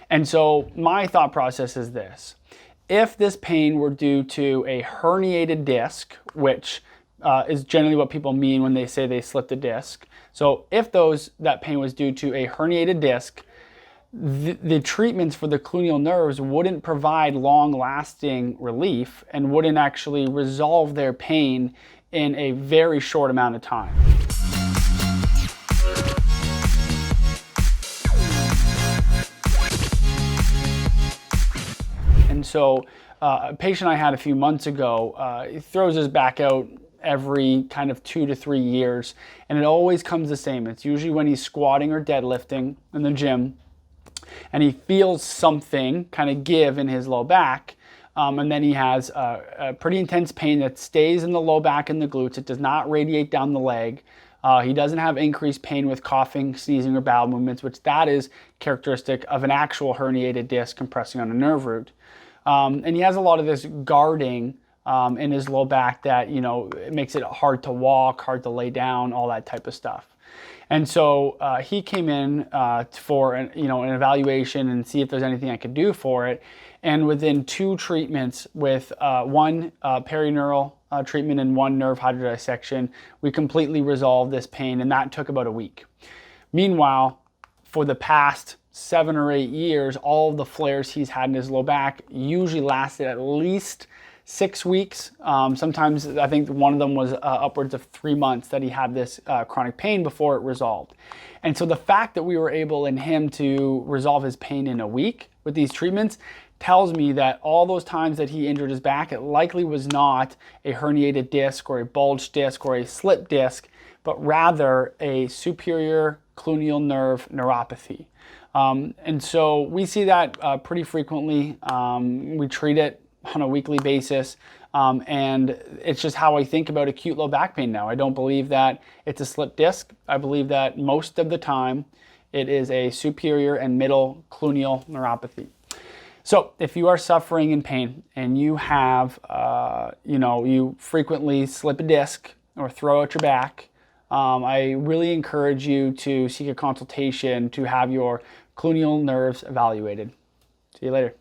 And so my thought process is this. If this pain were due to a herniated disc, which is generally what people mean when they say they slipped a disc. So if that pain was due to a herniated disc, the treatments for the cluneal nerves wouldn't provide long-lasting relief and wouldn't actually resolve their pain in a very short amount of time. And so a patient I had a few months ago, he throws his back out every kind of 2 to 3 years, and it always comes the same. It's usually when he's squatting or deadlifting in the gym, and he feels something kind of give in his low back, and then he has a pretty intense pain that stays in the low back and the glutes. It does not radiate down the leg. He doesn't have increased pain with coughing, sneezing, or bowel movements, which that is characteristic of an actual herniated disc compressing on a nerve root. And he has a lot of this guarding in his low back that, it makes it hard to walk, hard to lay down, all that type of stuff. And so he came in for an evaluation and see if there's anything I could do for it. And within 2 treatments with one perineural treatment and 1 nerve hydrodissection, we completely resolved this pain, and that took about a week. Meanwhile, for the past 7 or 8 years, all of the flares he's had in his low back usually lasted at least 6 weeks. Sometimes I think one of them was upwards of 3 months that he had this chronic pain before it resolved. And so the fact that we were able in him to resolve his pain in a week with these treatments tells me that all those times that he injured his back, it likely was not a herniated disc or a bulged disc or a slipped disc, but rather a superior cluneal nerve neuropathy. And so we see that pretty frequently. We treat it on a weekly basis, and it's just how I think about acute low back pain now. I don't believe that it's a slipped disc. I believe that most of the time it is a superior and middle cluneal neuropathy. So if you are suffering in pain and you have, you frequently slip a disc or throw out your back, I really encourage you to seek a consultation to have your cluneal nerves evaluated. See you later.